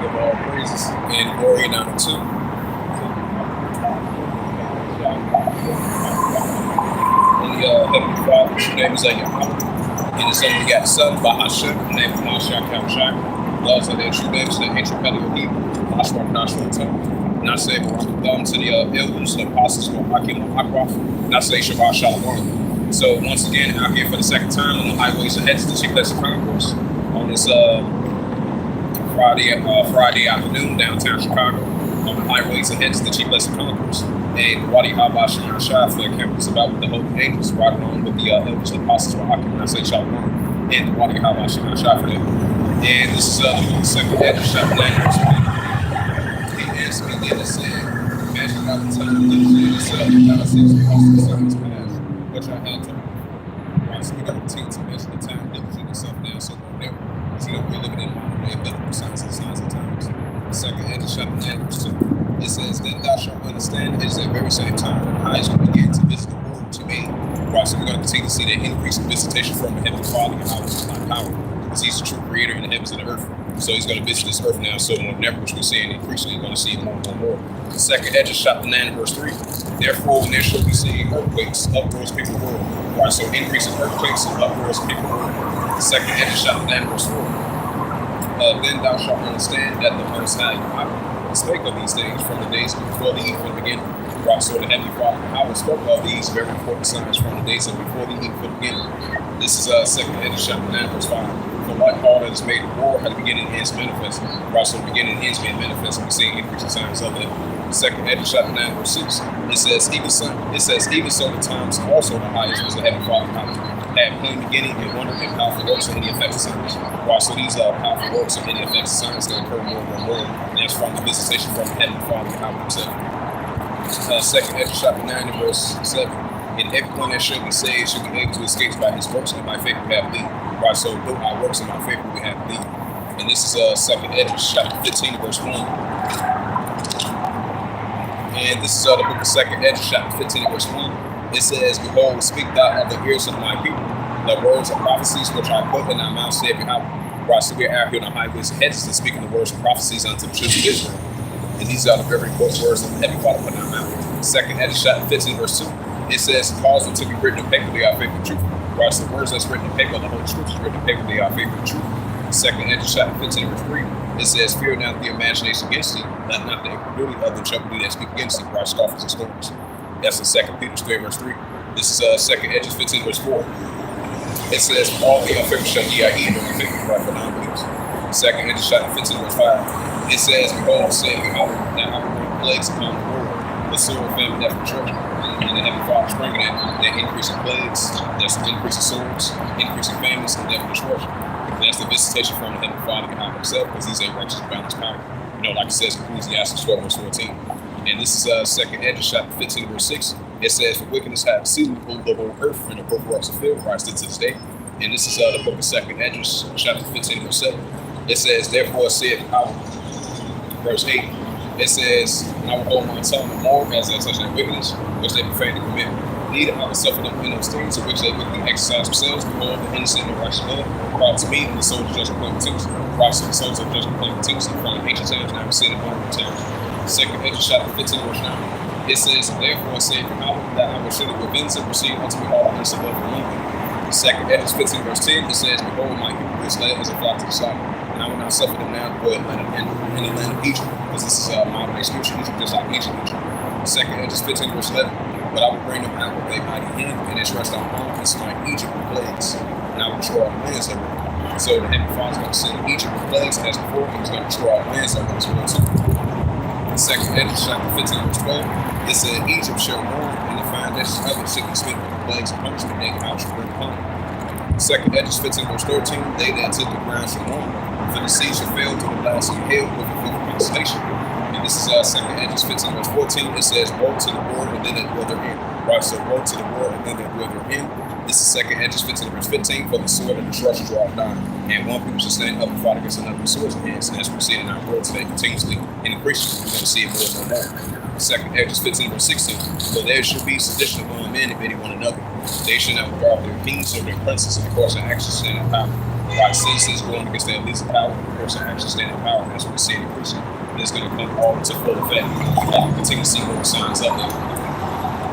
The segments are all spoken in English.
give all praises and glory and honor to. And Heavenly Father, whose name is Yahweh, and his only begotten Son, Bahashem, the name of Mashiach Yahushua, laws of their true names, the ancient Pedal Hebrew, Ashwar Nashwar Tongue. And I say, Barakadam to the elders, the apostles, the Hakim, the Akraf, and I say, Shabbat Shalom. So, once again, out here for the second time on the highways and hedges, the Chief Lesson Concourse, on this Friday afternoon, downtown Chicago, on the highways and hedges, the Chief Lesson Concourse. And Wadi Haba Shalom Shah for the campus about with the holy angels, right along with the elders, the apostles, the Hakim, and I say, Shalom. And the Wadi Haba Shalom Shah for them. And this is the second hedge, chapter 9, and then it said, imagine about the time that it said, God says, the sons past, which I had to. Right, so we got to continue to measure the time that you yourself now, so we'll never, because we're living in modern day biblical signs and times. The second end of chapter 9, verse 2, it says, then thou shalt understand it is at the very same time when eyes will begin to visit the world to me. Right, so we're going to continue to see the increase in visitation from the Heavenly Father and how it's not power, because he's the true creator in the heavens and the earth. So he's going to visit this earth now. So whenever we're seeing increasingly, you're going to see more and more. The second edge of chapter 9, verse 3. Therefore, when there shall be seen earthquakes, uproars people world. Right, so increase in earthquakes and uproars people world. The second edge of chapter 9, verse 4. Then thou shalt understand that the Most High Yahweh spake of these things from the days before the eve from the beginning. Right, so the Heavenly Father Yahweh spoke of these very important signs from the days of before the eve from the beginning. This is second edge of chapter 9, verse 5. For like all that is made war at the beginning and ends manifest. Right, so the beginning and ends being manifest, and we're seeing increasing signs of it. Second edge of chapter 9, verse 6. It says, even so the times also the highest was the Heavenly Father had plain beginning and wonder and powerful works and any effective signs. Right, so these are powerful works and any effective signs that occur more and more. And that's from the visitation from the Heavenly Father himself. Second edge of chapter 9 and verse 7. And everyone that shall be saved shall be able to escape by his works, and by faith we have believed. Right, so through our works and by faith we have believed. And this is second edge, chapter 15, verse 1. And this is the book of second edge, chapter 15, verse 1. It says, behold, speak thou of the ears of my people, the words of prophecies which I put in thy mouth, saith Yahweh. Right, so we're out here on the highways and hedges and speaking the words of prophecies unto the children of Israel. And these are the very important words of the Heavenly Father put in our mouth. Second edge, chapter 15, verse 2. It says, cause them to be written in paper, they are faithful and truth. Right, so the words that's written in paper, the whole scripture is written in paper, they are faithful and truth. Second edge, chapter 15, verse 3. It says, fear not the imagination against thee, let not the incredulity of the jeopardy that speak against thee, right, scoffers and scorners. That's in 2 Peter 3, verse 3. This is second edge, 15, verse 4. It says, all the unfaithful shall ye are eaten, and faithful, right, for non-believers. Second edge, chapter 15, verse 5. It says, behold, saying, that I will bring plagues upon the world, the sword, famine, death, and destruction. And the Heavenly Father is bringing that increase in plagues, there's an increase in swords, increase in famines, and death and destruction. And that's the visitation from the Heavenly Father God himself, because he's a righteous, balanced power. You know, like it says in Ecclesiastes 12, verse 14. And this is second edge, chapter 15, verse 6. It says, for wickedness hath exceeded over the whole earth, and the both works of field, right, still to this day. And this is the book of second edge, chapter 15, verse 7. It says, therefore saith Yahweh, verse 8. It says, and I will hold my tongue no more as such a wickedness, which they profane to commit. Neither I will suffer them in those things in which they wickedly exercise themselves. Behold, the innocent and righteous blood brought to me, and the souls of judgment claim continuously. Right, so the souls of judgment claim continuously from ancient times, and I have seen it modern times. Second edge, chapter 15, verse 9. It says, therefore saith Yahweh, that I will surely with vengeance receive unto me all the innocent blood from among them. Second edge, 15, verse 10. It says, behold, my people is led as a flock to the slaughter. And I will not suffer them now to dwell in the land of Egypt, because this is modern day spiritual Egypt, just like ancient Egypt. Second edge, 15, verse 11. But I will bring them out with a mighty hand, and it stretched out arm and smite Egypt with plagues, and I will destroy all the lands of it. So the Heavenly Father is going to send Egypt with plagues as before, and he's going to destroy all the lands of it as well too. Second edge, chapter 15, verse 12. It said, Egypt shall mourn, and the foundations of it shall be smitten with the plagues and punishment, and how shall bring upon it. Second edge, 15, verse 13. They that took the ground shall mourn, for the sea shall fail to the blast of hail with a filthy constellation. And this is second edges 15, verse 14. It says, woe to the war and then it dwell therein. Right, so woe to the war and then it dwell therein. This is second edges 15, verse 15. For the sword and destruction draweth nigh, and one people shall stand up and fight against another with swords in hands. And as we see it in our world today, continuously increasing, we're going to see it more and more. Second edges 15, verse 16. For there shall be sedition among men, if any one another. They shall not regard their kings or their princes, and of course their actions stand in power. Right, since it's going against the elites of power, the person actually standing in power, that's what we see increasing. It's going to come all to full effect. We continue to see more signs of it.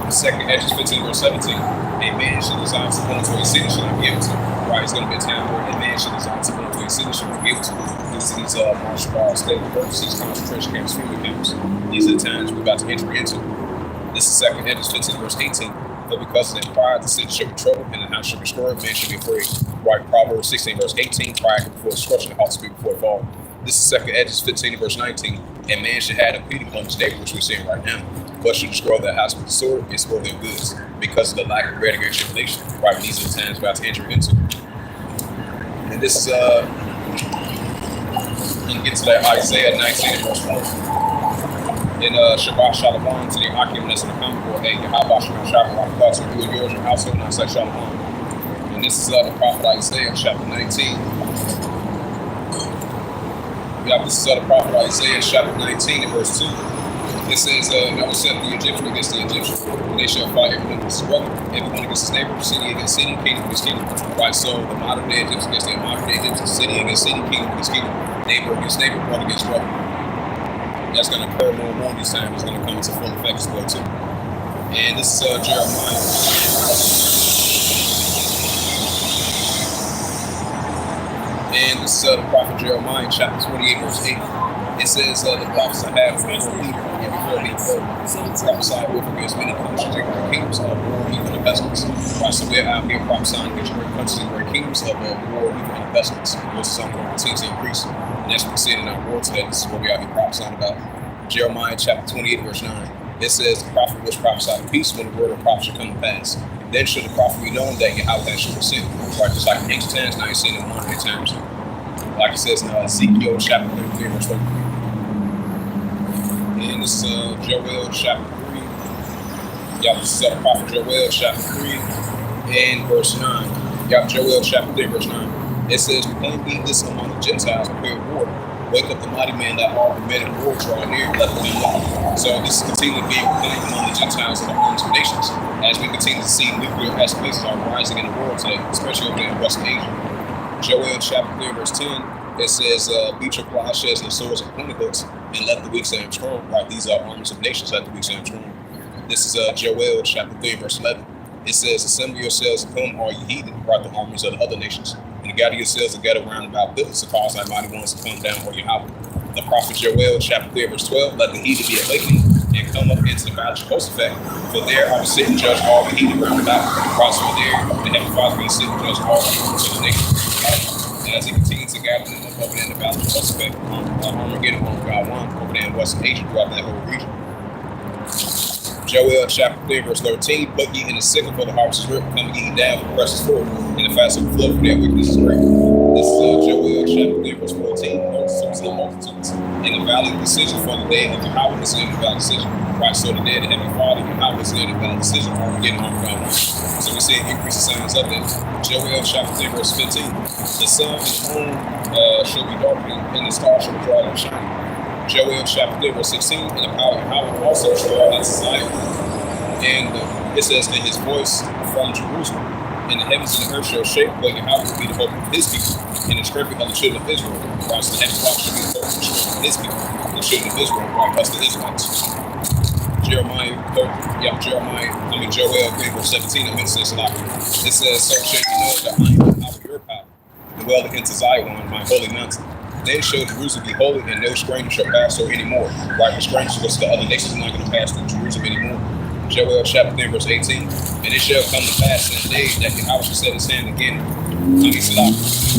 The second Hedges 15 verse 17. A man should desire to go into a city should not be able to. Right, it's going to be a time where a man should desire to go into a city should not be able to. Due to these martial law state purposes, concentration camps, freedom camps. These are the times we're about to enter into. This is second Hedges 15 verse 18. But because of that pride, the city shall be troubled, and the house shall be destroyed, man shall be afraid. Right, Proverbs 16 verse 18. Pride before destruction, the heart speak before fall. This is second Hedges 15 verse 19. And man should have a pity upon his neighbor, which we're seeing right now. But should destroy their house with the sword and spoil their goods because of the lack of bread against tribulation. Right, and these are the times we're about to enter into. And this is you can get to that Isaiah 19 verse 1. In Shabbat Shalom to the Akim that's in the common board, hey, Yahweh Shabbat Shalom, God to you and yours, your household, and I say Shalom. And this is the prophet Isaiah, chapter 19. Yeah, this is the prophet Isaiah, chapter 19, and verse 2. It says, I will set the Egyptian against the Egyptian, and they shall fight everyone against his brother, everyone against his neighbor, city against city, kingdom against kingdom. Right, so the modern day Egyptian against the modern day Egyptian, city against city, kingdom against kingdom, neighbor against neighbor, brother against brother. That's going to occur more and more this time. It's going to come into full effect as well too. And this is Jeremiah. And this is the prophet Jeremiah, chapter 28, verse 8. It says, the prophets I have before me, and before me, prophesied with against many countries and great kingdoms of war, even of pestilence. Right, so we're out here prophesying against great countries and great kingdoms of war, even of pestilence. This is something that continues to increase. And that's what we see in our world today. This is what we out here prophesying about. Jeremiah chapter 28, verse 9. It says, the prophet was prophesied peace when the word of the prophet should come to pass. Then should the prophet be known that Yahweh should be sent. Right, just like in ancient times, now you're seeing in modern day times. Like it says in Ezekiel chapter 33, verse 23. And this is Joel chapter 3. Yeah, this is the prophet Joel chapter 3 and verse 9. Yeah, Joel chapter 3, verse 9. It says, proclaim ye this among the Gentiles, prepare war. Wake up the mighty man that all the men in war draw near, let them be known. So this is continuing to be proclaimed among the Gentiles and the homes of nations, as we continue to see nuclear escalations are rising in the world today, especially over there in Western Asia. Joel chapter 3, verse 10, it says, beat your plowshares and swords and pointed hooks, and let the weak say I'm strong. Right, these are armies of nations, let the weak say I'm strong. This is Joel chapter 3, verse 11. It says, assemble yourselves and come, all ye heathen, brought the armies of the other nations. And gather yourselves together round about buildings to cause thy mighty ones to come down for Yahweh. The prophet Joel chapter 3, verse 12, let the heathen be awakened and come up into the valley of Jehoshaphat, for there I will sit and judge all the heathen round about. Cross over there, the heavenly Father will sit and judge all the heathen of the nations. And as he continues to gather them up over there in the valley of Jehoshaphat, Armageddon, God one, over there in Western Asia, throughout that whole region. Joel chapter 3, verse 13, put ye in the sickle, for the harvest is ripped, come ye down, the press is full, and the fast will flow, for their wickedness is great. This is Joel chapter 3, verse 14, multitudes and multitudes. In the valley of decision, for the day of Yahweh is in the valley of decision. Right, so the day of the heavenly Father, Yahweh is in the valley of decision, Armageddon, God one. So we see an increase in signs of that. Joel chapter 3, verse 15, the sun and the moon shall be darkened, and the stars shall be bright and shining. Joel chapter 3, verse 16, and the power of Yahweh also shall into Zion. And it says that his voice from Jerusalem, and the heavens and the earth shall shake, but Yahweh will be the hope of his people, and the strength of the children of Israel. Right, so the heavenly Father shall be the hope and strength of his people, the children of Israel, right, that's the Israelites. Joel 3, verse 17, I meant to say this a lot. It says, so shall you know that I am Yahweh your power, dwell into Zion, my holy mountain. Then shall Jerusalem be holy, and no stranger shall pass through anymore. Right, the strangers was the other nations not going to pass through Jerusalem anymore. Joel chapter 3, verse 18. And it shall come to pass in the day that Yahweh shall set his hand again. It says,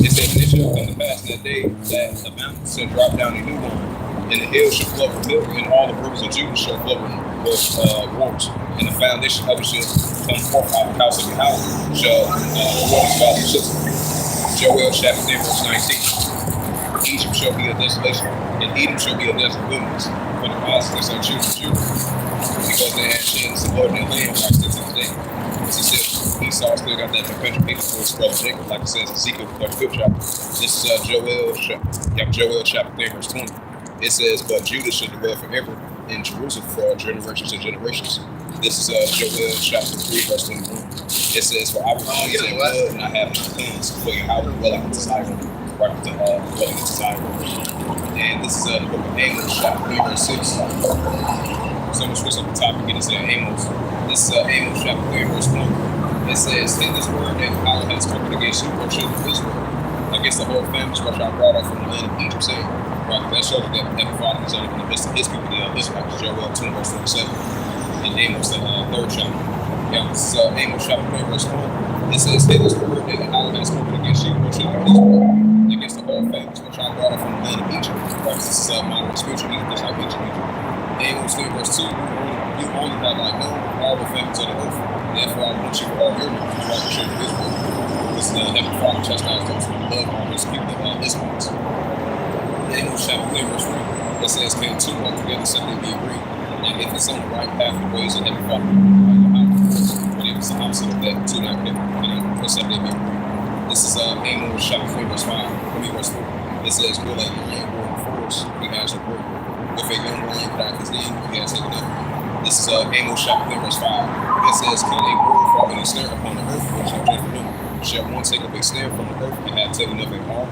and it shall come to pass in the day that the mountains shall drop down a new wine, and the hills shall flow with milk, and all the rivers of Judah shall flow with waters. And the foundation of it shall come forth out of the house of Yahweh, shall waters by the ships. Joel chapter 3, verse 19. Egypt shall be a desolation, and Edom shall be a desert wilderness, for the rising of children of Judah, because they had changed the Lord in their land right since this day. As it says, Esau still got that perpetual hatred for his brother Jacob, like it says in Ezekiel 35th chapter. This is Joel chapter 3, verse 20. It says, but Judah should dwell forever in Jerusalem for generations and generations. This is Joel chapter 3, verse 21. It says, "For I will cleanse your blood, and I have not cleansed for your house dwelling into Zion, right to dwelling into Zion." And this is the book of Amos, chapter 3, verse 6. So I'm going to switch up the topic and it's Amos. This is Amos, chapter 3, verse 1. It says, "In this word that God has spoken against you, O children of Israel, against the whole families which I brought up from the land of Egypt, saying," right, that shows that the Father is only in the midst of his people, the Israelites, Joel 2, verse 27. And Amos, the third chapter. Yeah, this is Amos, chapter 3, verse 1. It says, "In this word that God has spoken against you, O children of Israel, against the whole families which I brought up from the land of Egypt." Right, this is modern spiritual Egypt, just like ancient Egypt. Amos 3, verse 2, "You only have I known all the families of the earth. Therefore I want you to all hear me, right, the children of Israel. This is the heavenly Father chastised those who love all his people, the Israelites." Amos chapter 3, verse 3. It says, "Can two walk together except they be agreed? And if it's on the right path of ways of heavenly Father, but if it's the opposite of that, two not together, except they be agreed." This is Amos chapter 3, verse 5. Verse 4. It says, "Will a lion roar in the forest? He has a roar. If a young lion crack his den, he has taken up." This is Amos chapter 3, verse 5. It says, "Can a bird fall in a snare upon the earth, which shall judge them? Shall one take up a snare from the earth and have taken up a hall?"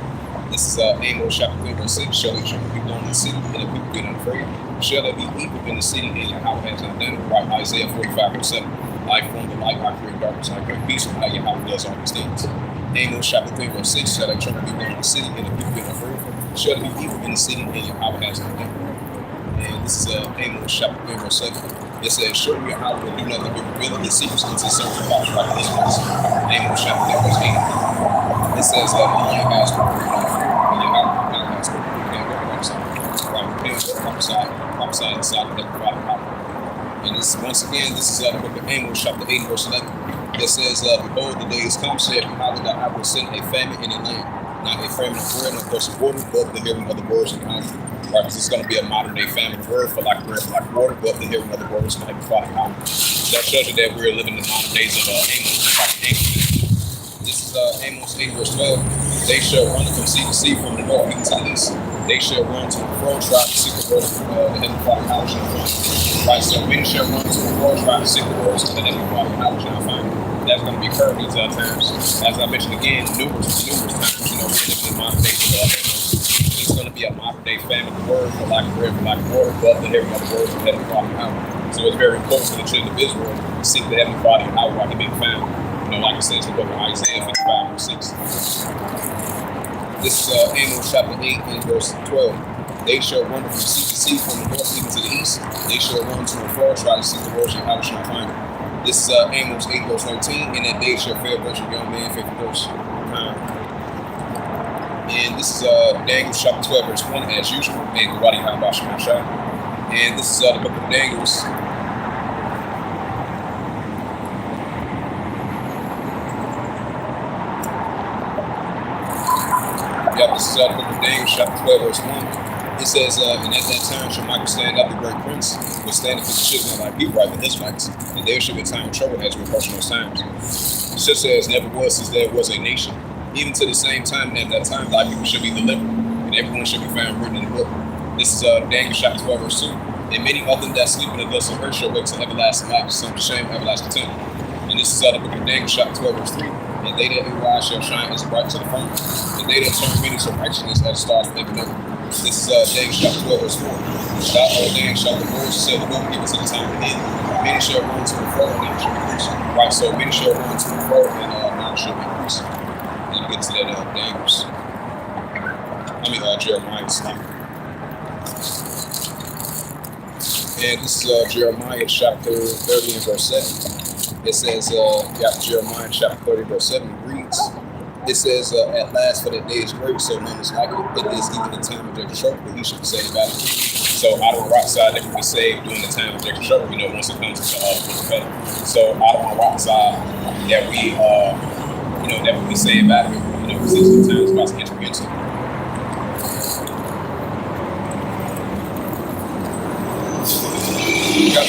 This is Amos chapter 3, verse 6. "Shall a truth be blown in the city, and the people be unafraid? Shall there be evil in the city, and Yahweh has not done it?" Right, Isaiah 45, verse 7. "I form the light, I create darkness, I create peace, and Yahweh does all these things." Amos chapter 3, verse 6. "Shall a trumpet be blown in the city, and the people be unafraid? Shall there be evil in the city, and Yahweh has not done it?" And this is Amos chapter 3, verse 7. It says, "Surely Yahweh will do nothing but reveal his secrets unto his servant prophets like this place." Amos chapter 3, verse 8. It says that the lion has to be no fear, and Yahweh has to be prophesy inside of that Father power. And this, once again, this is the book of Amos chapter 8, verse 11. It says, "Behold, the day is come, said Yahweh, that I will send a famine in the land, not a famine of bread, nor thirst of water, but the hearing of the words of God." Right, because it's going to be a modern day famine of word for lack of bread, for lack of water, but the hearing of the words of the Father power. That shows you that we're living in the modern days of Amos. This is Amos 8, verse 12. "They shall run from sea to sea, from the north even to the east. They shall run to and fro, try to seek the word of the heavenly Father power shall find." Right, so many shall run to and fro, try to seek the words of the heavenly Father power shall find. That's going to be current these times. As I mentioned again, numerous times, we're living in modern days of it's going to be a modern day famine of word for lack of bread, for lack of water, but the hearing of the words of the heavenly Father power. So it's very important for the children of Israel to seek the heavenly Father power while they're being found. Like it says in the book of Isaiah 55, verse 6. This is Amos chapter 8 and verse 12. "They shall run from sea to sea, from the north even to the east. They shall run to and fro, try to seek the words of Yahweh shall find it." This is Amos 8, verse 13. "In that day shall fail virtue, young man, faithful horse." And this is Daniel chapter 12, verse 1, as usual. And this is the book of Daniel. This is the book of Daniel, chapter 12, verse 1. It says, "And at that time shall Michael stand up, the great prince, which standeth for the children of thy people, right, the Israelites. And there shall be a time of trouble as we approach those times. Such as never was since there was a nation. Even to the same time, and at that time, thy people shall be delivered, and everyone shall be found written in the book." This is Daniel, chapter 12, verse 2. "And many of them that sleep in the dust of earth shall wake to everlasting life, some to shame, everlasting contempt." And this is the book of Daniel, chapter 12, verse 3. "And they that arise shall shine as bright to the firmament, and they that turn many to righteousness as the stars of heaven." This is Daniel chapter 12, verse 4. "Thou, O Daniel, shalt the Lord said the book given to the time of the end. Many shall run to and fro, and none shall increase." Right, so many shall run to and fro, and none shall increase. And get to that Daniel's. Jeremiah's time. And this is Jeremiah chapter 30 and verse 7. It says, Jeremiah chapter 30, verse 7 reads, it says, "At last, for that day is great, so none is like it. It is even the time of Jacob's trouble, but he should be saved out of it." So out on the rock side, they will be saved during the time of Jacob's trouble, once it comes to the better. So out on the rock side, that we, that we be saved out of it, because these times about to enter into it.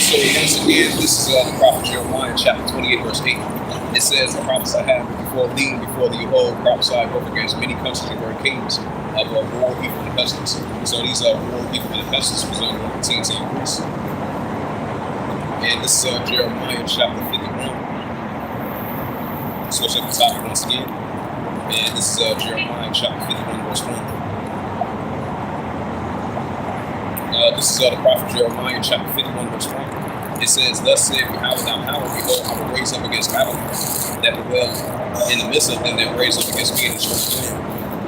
So once again, this is the prophet Jeremiah, chapter 28, verse 8. It says, "The prophets I have before thee, before thee, behold, prophesy both against many countries and great kingdoms of war, evil, and pestilence." So these war, evil, and pestilence was going to continue to increase. And this is Jeremiah chapter 51. Switch up the topic once again. And this is Jeremiah chapter 51, verse 1. This is the prophet Jeremiah chapter 51, verse 1. It says, "Thus saith Yahweh thy power, behold, I will raise up against Babylon, that dwell in the midst of them that raise up against me in the church of them."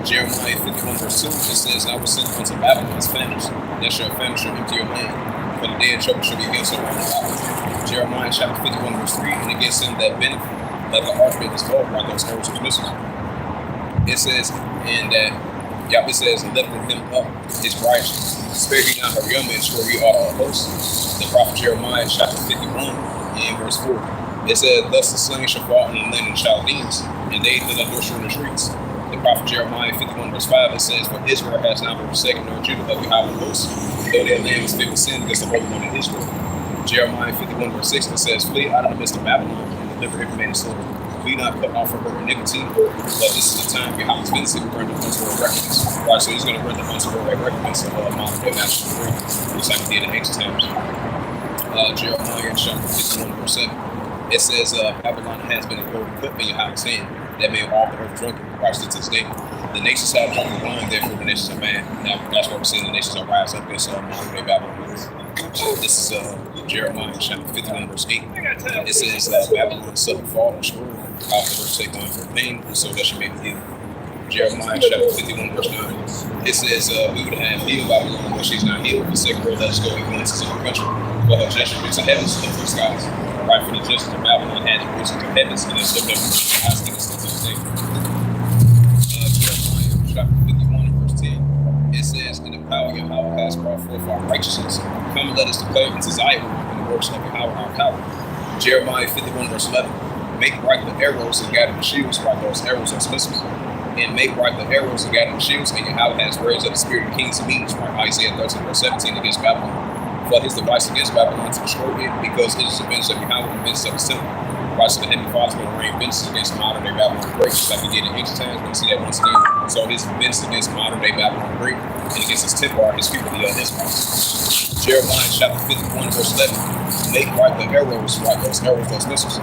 Jeremiah 51, verse 2, it says, "I will send unto Babylon's famish, that shall famish shall empty your land, for the day of trouble shall be against her round about." Jeremiah chapter 51, verse 3, "And against him that bendeth like the ark of his foe, while those arrows was missing." It says, and that Yahweh says, "And lifted him up his righteousness. Spare ye not her young men, sure ye ought to host." The prophet Jeremiah chapter 51 and verse 4. It says, "Thus the slain shall fall in the land of the Chaldeans, and they that adore in the streets." The prophet Jeremiah 51 verse 5, it says, "For Israel has not been forsaken, nor Judah of Yahweh hosts, though their land was filled with sin against the Holy One of Israel." Jeremiah 51 verse 6, it says, "Flee out of the midst of Babylon, and deliver every man his soul. Be not put off of her iniquity, but this is the time Yahweh's vengeance will render unto her recompense." Right, so he's going to render unto her a recompense of modern day national free, just like he did in ancient times. Jeremiah chapter 51 verse 7. It says, "Babylon has been a golden cup in Yahweh's hand, that made all the earth drunken." Watch this to this day. "The nations have drunk the wine, therefore the nations are mad." Now that's what we're seeing. The nations are rise up against modern day Babylon. This is Jeremiah chapter 51 verse 8. It says, "Babylon suddenly fall and destroy, how the earth take on her pain, so that she may be healed." Jeremiah chapter 51 verse 9. It says, "We would have healed Babylon, but she's not healed. The second her, let us go and into our country. For her judgment reaches the heavens and the skies." Right, for the justice of Babylon had reached the heavens and it's lifted up to the skies to this day. Jeremiah chapter 51 verse 10. It says, "And the power of Yahweh has brought forth our righteousness. Come and let us declare unto Zion and the works of Yahweh our power." Jeremiah 51 verse 11. "Make right the arrows and gather the shields, while those arrows are smitten. And make right the arrows and gather the shields, and Yahweh has raised up the spirit of kings and medes." Right, Isaiah 13 verse 17 against Babylon. "For his device against Babylon to destroy it, because it is the vengeance of Yahweh and the vengeance of his temple." Right, so the heavenly Father is going to rain vengeance against modern day Babylon the Great, just like he did in ancient times. We see that once again. So his vengeance against modern day Babylon the Great, and against his temple are his people, the Israelites. Jeremiah chapter 51 verse 11. "Make right the arrows, right those arrows, those missiles,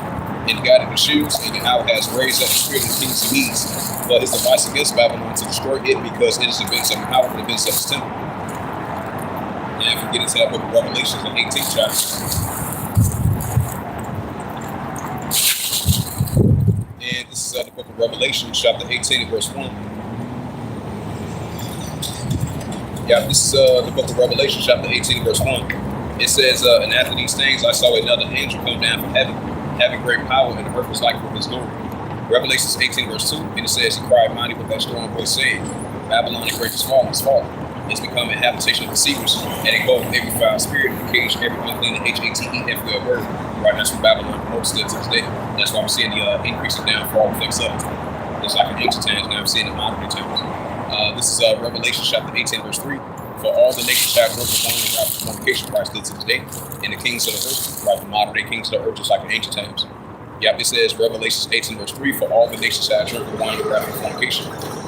and gather the shields, and Yahweh has raised up the spirit of the kings and medes, for his device against Babylon to destroy it, because it is the vengeance of Yahweh and the vengeance of his temple." And if we get into that book of Revelation, the 18th chapter. And this is the book of Revelation, chapter 18, verse 1. Yeah, this is the book of Revelation, chapter 18, verse 1. It says, "And after these things I saw another angel come down from heaven, having great power, and the earth was like with his glory." Revelation 18, verse 2, and it says, "He cried mighty with that strong voice, saying, Babylon the great is fallen, it's become a habitation of deceivers, and it goes every foul spirit, and cage every unclean, HATE, every word." Right, that's from Babylon promotes still to this day. That's why I'm seeing the increase of downfall effects of it. It's like in ancient times, now I'm seeing it in modern day times. This is Revelation chapter 18, verse 3. "For all the nations shall drink the wine and wrath of fornication," right, still to this day. "And the kings of the earth," right, the modern day kings of the earth, just like in ancient times. Yep, it says Revelation 18, verse 3, "For all the nations shall drink the wine and wrath of fornication."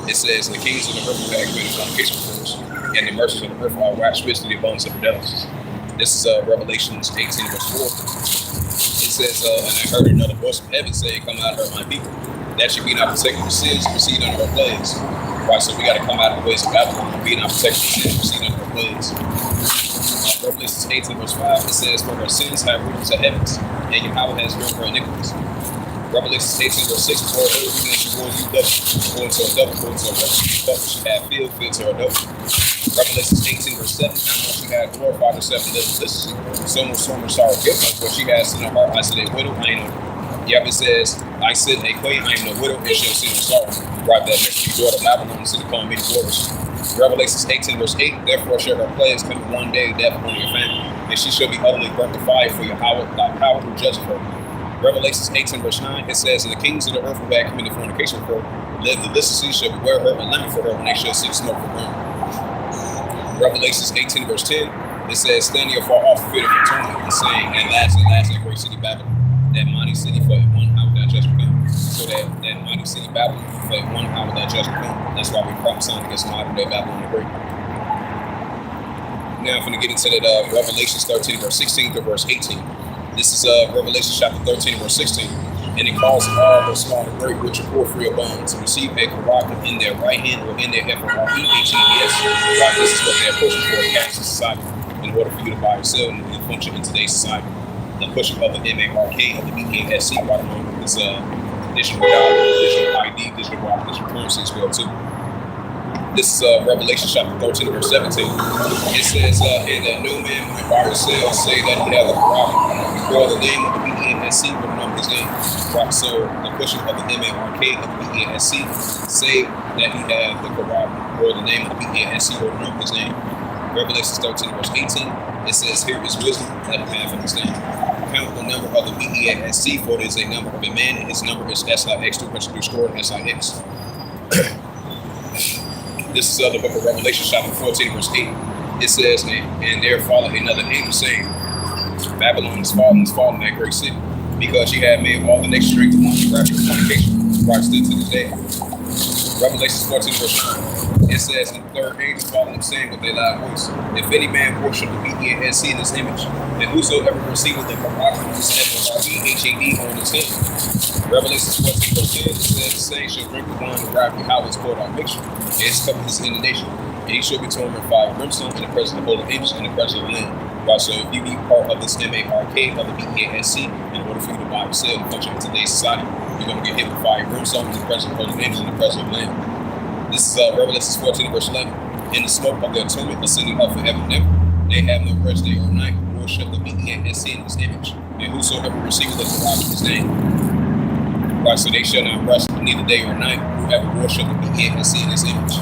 It says, "And the kings of the earth will have committed fornication before us, and the mercies of the earth are waxed rich to the abundance of the devils." This is Revelation 18, verse 4. It says, "And I heard another voice from heaven saying, Come out of her, my people, that you be not protected from sins, proceed under her plagues." Right, so we got to come out of the ways of Babylon and be not protected from sins, proceed under her plagues. Revelation 18, verse 5, it says, "For her sins have risen to heavens, and Yahweh has known her iniquities." Revelation 18, verse 6, "For her even as she was you double, go into a double, go into a double. But she had filled to her double." Revelation 18, verse 7, "How much she had glorified herself and lived felicity, so much sorrow guilt, for she has in her heart, I said a widow, I ain't no." Yep, it says, "I said a queen, I am no widow, and she'll see no sorrow." Right, that next to daughter of Babylon, and city called many glories. Revelation 18, verse 8, "Therefore shall her plagues come in one day, death upon your family, and she shall be utterly burnt to fire for your power, thy power who judgeth her." Revelation 18, verse 9, it says, "And the kings of the earth who had committed fornication for her, live deliciously, shall beware her and lament for her when they shall see the smoke for burn." Revelation 18, verse 10, it says, "Standing afar off, fear of atonement, and saying, At last, that great city Babylon, that mighty city for one hour that judgment come." So that mighty city Babylon, for 1 hour that judgment come. That's why we prophesying against modern day Babylon the Great. Now I'm going to get into that Revelation 13, verse 16 to verse 18. This is Revelation chapter 13, verse 16. And it calls all the small and great, rich and poor, free or bond, to receive a carabin in their right hand or in their hedges. Right, this is what they're pushing for in capitalist society in order for you to buy or sell and function in today's society. The pushing of the MARK, of the BASC, right along with this digital ID, digital wallet, digital currency as well too. This is Revelation chapter 13, verse 17. It says, and that no man might buy or sell, say that he hath a carabin, or the name of the BASC written on his name. Right, so the pushing of the MARK, of the BASC, say that he hath the carabin, or the name of the BASC written on his name. Revelation 13, verse 18. It says, here is wisdom that he hath understanding. Count the number of the BASC, for it is a number of a man, and his number is SIX, 200 SIX. This is the book of Revelation, chapter 14, verse 8. It says, and there followed another angel saying, Babylon is fallen, that great city, because she had made all the nations drink the wine of rapture and fornication, right still to this day. Revelation 14, verse 9. It says, and the third angel followed him, saying with a loud voice, if any man worship the BASC in his image, then whosoever receiveth the carabin of his HAD on his head. Revelation 14, verse 10, it says, the same shall drink the wine of wrath, how it's poured out mixture, and his cup is inundation. And he shall be torn with fire and brimstone in the presence of the holy angels and the presence of the Lamb. Right, so if you be part of this MARK, of the BASC, in order for you to buy or sell and function in today's society, you're going to get hit with fire and brimstone in the presence of the holy angels and the presence of the Lamb. This is Revelation 14, verse 11. In the smoke of the atonement ascending up forever and ever, they have no rest day or night, worship the BASC in his image, and whosoever receiveth the carabin in his name. Right, so they shall not rest neither day or night, whoever worship the BASC in his image.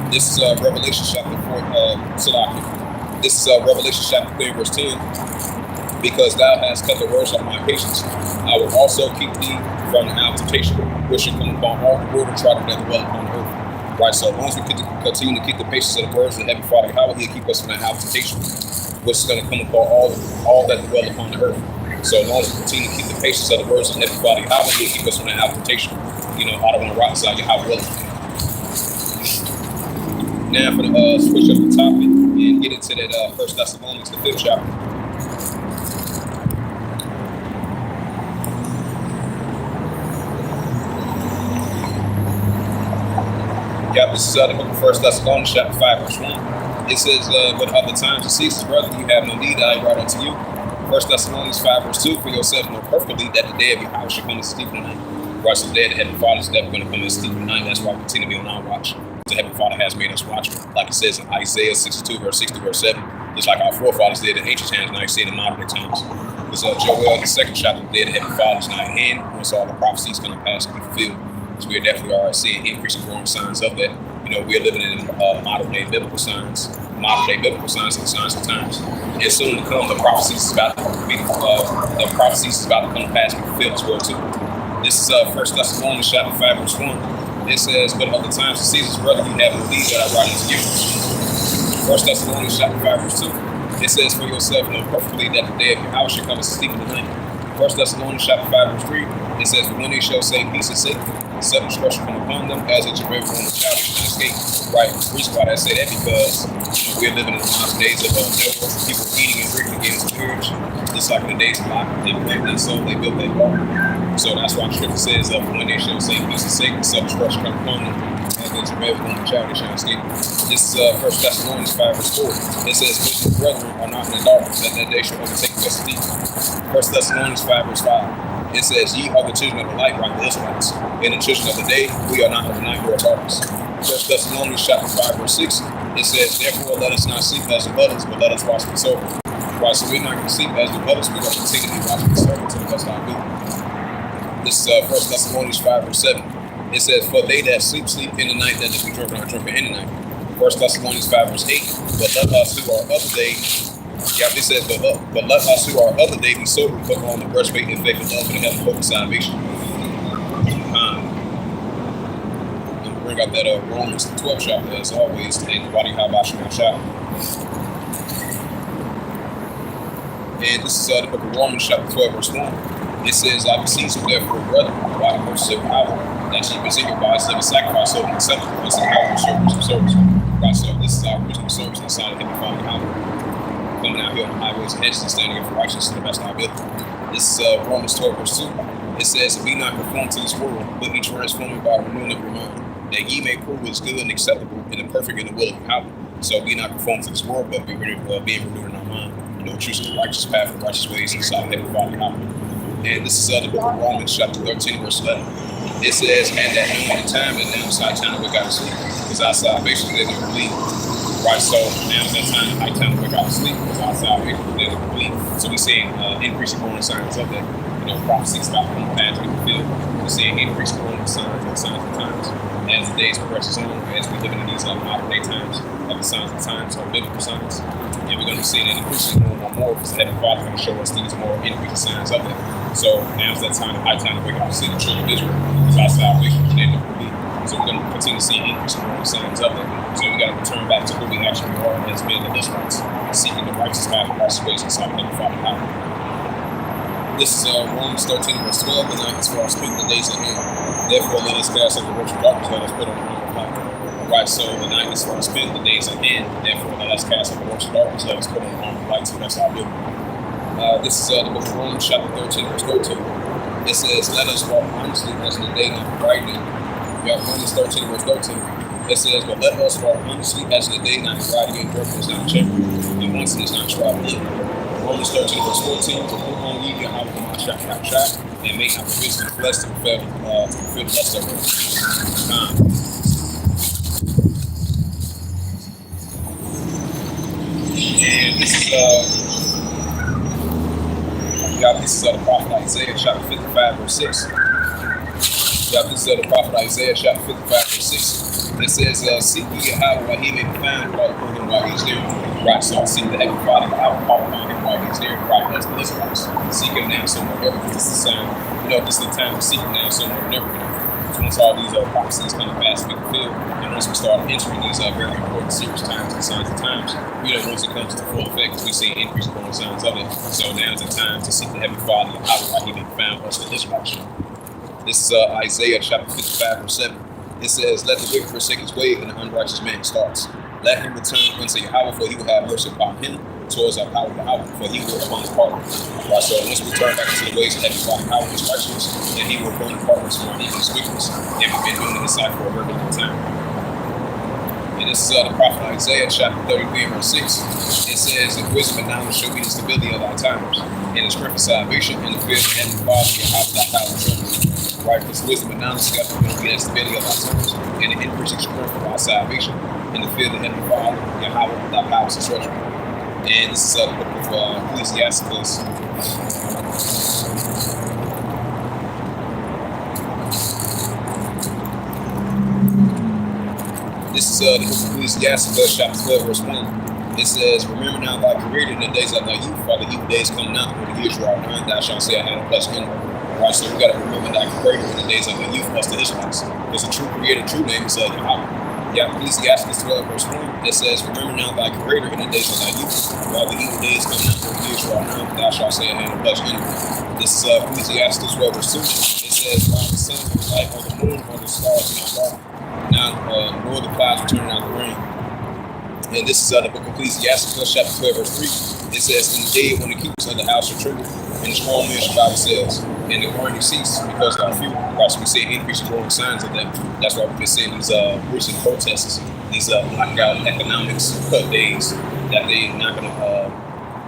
This is Revelation chapter 4, This is Revelation chapter 3, verse 10. Because thou hast cut the words of my patience, I will also keep thee from the hour of temptation, which shall come upon all the border tribes that dwell upon the earth. Right, so as long as we continue to keep the patience of the words of the Heavenly Father, how will He keep us from that hour of temptation, which is going to come upon all that dwell upon the earth. So as long as we continue to keep the patience of the words of the Heavenly Father, how will He keep us from that hour of temptation? You know, I don't want to rock side, how will it? Now for the switch up the topic and get into that 1 Thessalonians, the 5th chapter. Yeah, this is the book of 1 Thessalonians, chapter 5, verse 1. It says, but other times and seasons, brother, you have no need that I write unto you. 1 Thessalonians 5, verse 2, for yourself know perfectly that the day of your house shall come as a thief in the night. Right, so the day of the Heavenly Father is definitely going to come as a thief in the night. That's why we continue to be on our watch. The Heavenly Father has made us watch, like it says in Isaiah 62, verse 60, verse 7. Just like our forefathers did in ancient times, now you see it in modern day times. Because Joel, the second chapter, the day of the Heavenly Father is now at hand. Once all the prophecies going to pass and be fulfilled. So we are definitely already seeing increasing growing signs of that. You know, we are living in modern day biblical signs and the signs of times. And soon to come, the prophecies is about to come to pass and be fulfilled as well too. This is 1 Thessalonians chapter 5, verse 1. It says, but other times and seasons, brother, you have no need that I write unto you. 1 Thessalonians chapter 5, verse 2. It says, for yourself know perfectly that the day of your house shall come as a thief in the night. 1 Thessalonians chapter 5, verse 3. It says, but when they shall say peace and safety, sudden destruction come upon them, as a Jehovah on the child shall escape. Right. The reason why I say that because we're living in the last days of Noah. People eating and drinking against the church, just like in the days of Lot. They planted their soul, they built their bar. So that's why the scripture says, when they shall say peace and safety, sudden destruction come upon them, as a Jehovah on the child shall escape. This is 1 Thessalonians 5, verse 4. It says, but your brethren are not in the darkness, that day shall overtake you as a thief. 1 Thessalonians 5, verse 5. It says, ye are the children of the light, right, the Israelites. In the children of the day, we are not of the night nor darkness. 1 Thessalonians chapter 5, verse 6. It says, therefore let us not sleep as the others, but let us watch and be sober. Right, so we're not going to sleep as the others, we're going to continue to be watching and sober to the best of our ability. This is 1 Thessalonians 5, verse 7. It says, for they that sleep, sleep in the night, that they be drunken are drunken in the night. 1 Thessalonians 5, verse 8. But let us who are other day, it says, but let us who are other day be sober, put on the breastplate and faith and love and have the hope of salvation. And bring out that Romans 12 chapter as always, and the body how about chapter. And this is the book of Romans chapter 12, verse 1. It says, I beseech you therefore, brethren, by the mercy of God, that ye present your bodies living sacrifice, holy and acceptable unto God, your service of service. Right, so this is our original service inside of Heavenly Father. coming out here on the highways and hedges and standing up for righteousness to the best of our ability. This is Romans 12, verse 2. It says, "Be not conformed to this world, but be transformed by renewing of your mind, that ye may prove what is good and acceptable and the perfect in the will of Yahweh." So be not conformed to this world, but be being renewed in our mind. Choosing the righteous path and righteous ways inside Heavenly Father Yahweh. And this is the book of Romans, chapter 13, verse 11. It says, "And that knowing the time, and now it's high time to wake out of sleep, because our salvation is in the believe." Right, so now it's that time, high time to wake out of sleep, because our salvation is in the believe. So we're seeing increasing growing signs of that. Prophecies about the paths we fulfill. We're seeing increased growing signs and times. As the days progresses on, as we live in these modern day times, the signs of times are biblical signs. And we're going to see that increasing more because Heavenly Father is going to show us these more increasing signs of it. So now's that time, high time to wake up and see the children of Israel, because our salvation is in the belief. So we're going to continue to see increasing growing signs of it. So we got to return back to who we actually are as men and Israelites, seeking the righteous path and righteous ways inside of Heavenly Father Yahweh. This is Romans 13, verse 12, and as far as speaking the days ahead. Therefore, let us cast off the works of darkness, let us put on the armor of light. Right, so the night is far spent, the days ahead. Therefore, let us cast off the works of darkness, let us put on the armor of light. So that's our ability. This is the book of Romans, chapter 13, verse 13. It says, "Let us walk honestly as in the day, not deriding." We have Romans 13, verse 13. It says, "But let us walk honestly as in the day, not deriding in workers, not champion, and once it is not traveling." Romans 13, verse 14, "To put on ye Yahweh my shot, and make not provision of flesh to fulfill the lust of it." And this is the prophet Isaiah, chapter 55, verse 6. This is the prophet Isaiah, chapter 55, verse 6. It says, "Seek ye Yahweh while he may be found, call upon him while he's there." Right, so I seek the Heavenly Father, call upon him while he's there. Right, that's the Israelites. Seek him now somewhere ever. This is the time, this is the time to seek him now somewhere never. So once all these prophecies come to pass, we fulfill, and once we start entering these very important serious times and signs of times, once it comes to full effect, we see increased growing signs of it. So now is the time to seek the Heavenly Father, while he may be found, us the Israelites. This is Isaiah chapter 55, verse 7. It says, "Let the wicked forsake his way, and the unrighteous man starts. Let him return unto Yahweh, for he will have mercy upon him, towards our power Yahweh, for he will upon his pardon." Right, so once we turn back into the ways of Heavenly Father, Yahweh is righteousness, then he will upon the pardon from our evil's wickedness. And we've been doing this cycle for a very long time. And this is the prophet Isaiah chapter 33, verse 6. It says, "In wisdom and knowledge shall be the stability of our times, and the strength of salvation, and the fear of the Heavenly Father, Yahweh, thy power and trust." Right, this wisdom and knowledge is going to be the stability of our times, and the increasing strength of our salvation, and the fear of the Heavenly Father, Yahweh, thy power and trust. And this is the book of Ecclesiasticus. This is the book of Ecclesiasticus, chapter 12, verse 1. It says, "Remember now thy creator in the days of thy youth, while the evil days come not, when the years draw nigh, thou shalt say, I had a pleasant end." Right, so we got to remember thy creator in the days of thy youth, us the Israelites. Because the true creator, true name is Yahweh. Ecclesiasticus 12, verse 1. It says, "Remember now thy creator in the days of thy youth, while the evil days come not, when the years draw nigh, thou shalt say, I had a pleasant end." This is Ecclesiasticus 12, verse 2. It says, "While the sun is light, or the moon, or the stars not dark, nor the clouds return not the rain." And this is the book of Ecclesiasticus, chapter 12, verse 3. It says, "In the day when the keepers of the house shall tremble, and the strong men shall bow themselves, and the grinding cease, because they are few." Because we see increasing growing signs of that. That's why we've been seeing these recent protests, these lockout economics cut days, that they're not going to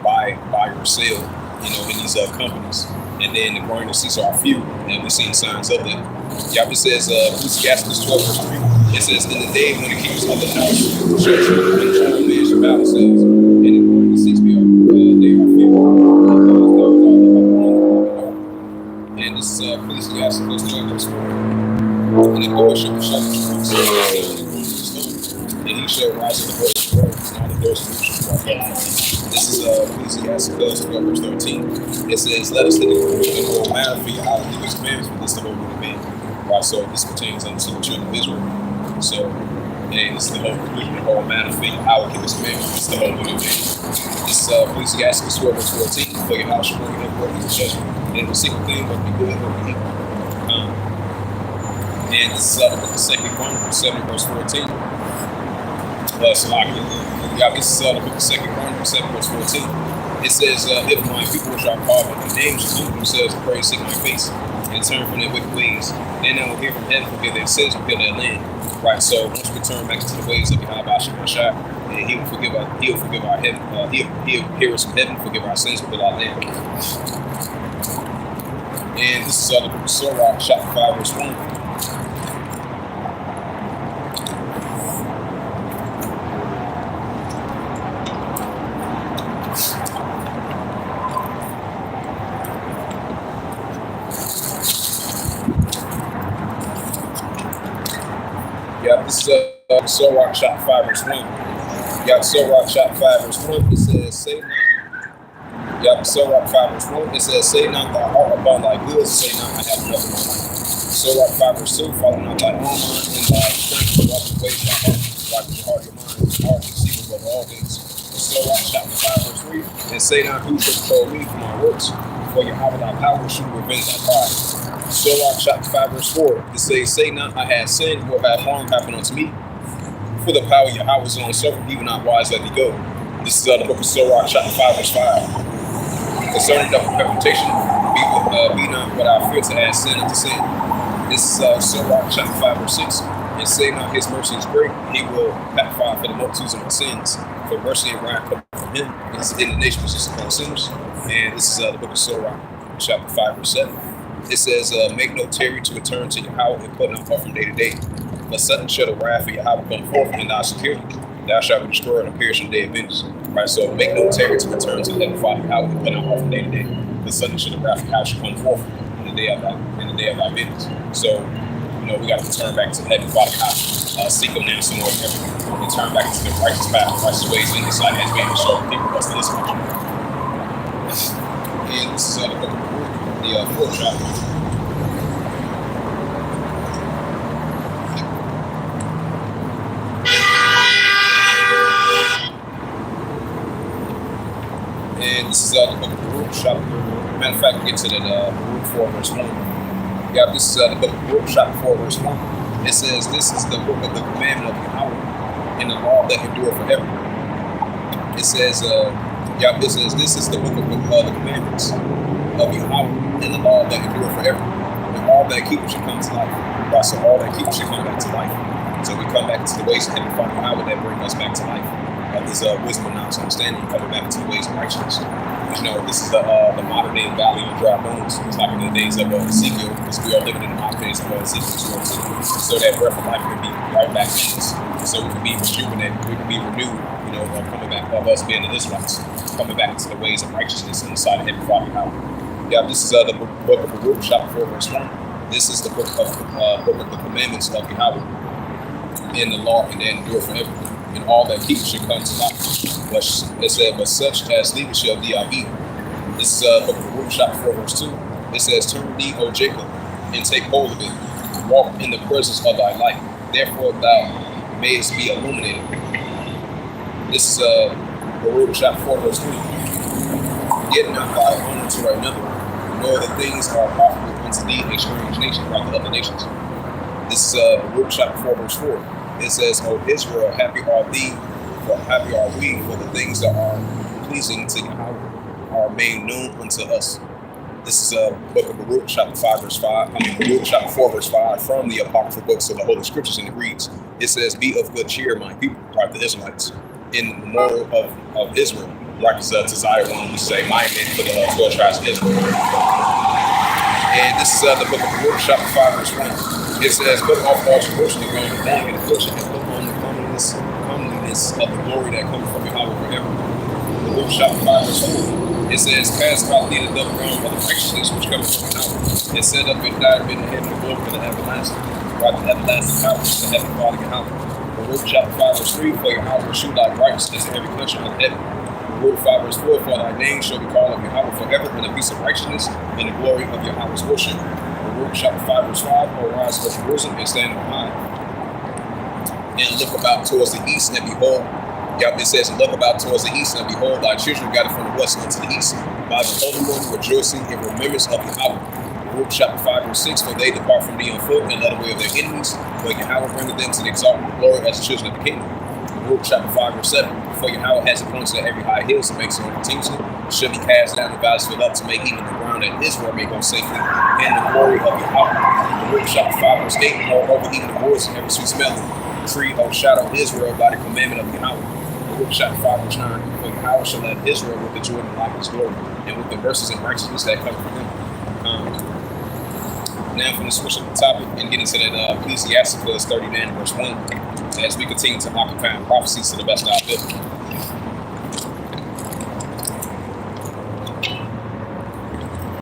buy or sell, in these companies. And then the grinding cease are few, and we're seeing signs of that. It says, Ecclesiasticus 12, verse 3. It says, "In the day when the keepers of the house shall tremble, and the strong men shall bow themselves, and the grinding cease, they are few." And this is Ecclesiasticus 12, verse 4. "And the Lord shall shut the streets, and he shall rise in the voice of the birds, and all the doors of the shall walk up." This is Ecclesiasticus 12, verse 13. It says, "Let us take the conclusion of the whole matter, for Yahweh give his commandments, for this the whole will man." Right, so this pertains unto the children of Israel. So, and this is the whole conclusion of the whole matter, for Yahweh give his commandments, for this the whole will man. This is Ecclesiasticus 12, verse 14. "For Yahweh shall bring it up for his judgment, and every single thing must be good or evil." And this is the 2 Chronicles 7, verse 14. Yeah, this is the book of 2 Chronicles 7 verse 14. It says, if my people which are called by my name shall humble themselves and pray and seek my face and turn from their wicked ways, then I will hear from heaven, forgive their sins, forgive their land. Right, so once we turn back into the ways of Yahweh Shemashah, and He will forgive our heaven, He'll hear us from heaven, forgive our sins, forgive our land. And this is the book of Sirach, chapter 5, verse 1. Yeah, this is Sirach chapter 5 verse 1. Yeah, Sirach chapter 5 verse 1. It says, say not. Yeah, Sirach 5 verse 1. It says, say not thy heart upon thy goods, say not I have nothing on life. Sirach 5 verse 2. Follow not thy own mind and thy strength, but walk the ways of thy heart. Right with your heart, your mind, your heart, and secret above all things. Sirach chapter 5 verse 3. And say not who shall control me for my works, for Yahweh thy power should revenge thy pride. Sirach chapter 5 verse 4, it says, say not I had sinned, or had harm happen unto me. For the power of Yahweh is on suffer, even not wise let thee go. This is the book of Sirach chapter 5 verse 5. Concerning the reputation, be not without fear to add sin unto sin. This is Sirach chapter 5 verse 6. And say not his mercy is great, he will backfire for the multitudes of my sins. For mercy and wrath come from him, and his indignation is just upon sinners. And this is the book of Sirach chapter 5 verse 7. It says, make no tarry to return to Yahweh and put not off from day to day. But sudden shall the wrath of Yahweh come forth and thou security. Thou shalt be destroyed and perish in the day of vengeance. Right, so make no tarry to return to the heavenly Father Yahweh and put not off from day to day. But sudden shall the wrath of Yahweh come forth in the day of thy vengeance. So, we got to turn back to the heavenly Father Yahweh, seek him now some more and turn back into the righteous path, righteous ways in his sight as being to show people us to this country. And this is the book of the fourth chapter. And this is the book of Baruch chapter. Matter of fact, we get to the Baruch 4 verse 1. Yeah, this is the book of Baruch chapter 4 verse 1. It says, this is the book of the commandment of Yahweh and the law that endure forever. It says, this is the book of the commandments of Yahweh and the law that endure forever. And all that keep should come to life. Right, so all that keep should come back to life. So we come back to the ways of Heavenly Father Yahweh that bring us back to life. This wisdom and knowledge and understanding, coming back to the ways of righteousness. This is the modern day valley of dry bones. It's like in the days of Ezekiel, because we are living in the modern days of Ezekiel, so that breath of life can be right back in us. So we can be rejuvenated, we can be renewed, coming back of us being the Israelites, coming back into the ways of righteousness in the sight of Heavenly Father Yahweh. Yeah, this is the book of Baruch, chapter 4, verse 1. This is the book of the commandments of Yahweh and the law, and that endure forever. And all that keep should come to life. But it said, but such as leave shall thee I eat. This is book of Baruch, chapter 4, verse 2. It says, turn thee, O Jacob, and take hold of it. Walk in the presence of thy light. Therefore thou mayest be illuminated. This is Baruch, chapter 4, verse 3. Get not thy honor to another, nor the things are profitable unto thee a strange nation like the other nations. This is Baruch, chapter 4, verse 4. It says, O Israel, happy are thee, for happy are we, for the things that are pleasing to Yahweh are made known unto us. This is book of Baruch, chapter 5, verse 5. Baruch, chapter 4, verse 5, from the apocryphal books of the Holy Scriptures, and it reads, it says, be of good cheer, my people, right, the Israelites, in the memorial of Israel. Right, because to Zion, when we say, my name for the 12 tribes of Israel. And this is the book of Baruch, chapter 5, verse 1. It says, put off all your worship and ground and bang and affliction, and put on the comeliness of the glory that comes from Yahweh forever. Baruch chapter 5, verse 4. It says, cast out thee the double ground of the righteousness which comes from Yahweh, and set up and died in the heaven of glory for the everlasting. Right, the everlasting power to the heavenly Father Yahweh. Baruch chapter 5, verse 3. For Yahweh will shew thy righteousness in every country of heaven. Baruch 5, verse 4. For thy name shall be called of Yahweh forever in the peace of righteousness and the glory of Yahweh's worship. Baruch chapter 5, verse 5, O rise up Jerusalem and stand on high, and look about towards the east, and behold, it says, and look about towards the east, and behold, thy children gathered from the west unto the east, by the Holy One rejoicing in remembrance of Yahweh. Baruch chapter 5, verse 6, for they depart from thee on foot, and led away of their enemies, but Yahweh bringeth them to the exalted glory as the children of the kingdom. Baruch chapter 5, verse 7, For Yahweh has appointed at every high hill to make so contention should be cast down, the valleys filled up, to make even the ground that Israel may go safely in the glory of Yahweh. The root shall 5 verse 8, moreover, even the woods and every sweet smelling tree overshadow Israel by the commandment of Yahweh. The root shall 5 verse 9, for Yahweh shall let Israel with the joy and the light of his glory, and with the mercies and righteousness that come from him. Now, from the switch of the topic and get into that Ecclesiasticus 39 verse 1, as we continue to occupy prophecies to the best of our ability.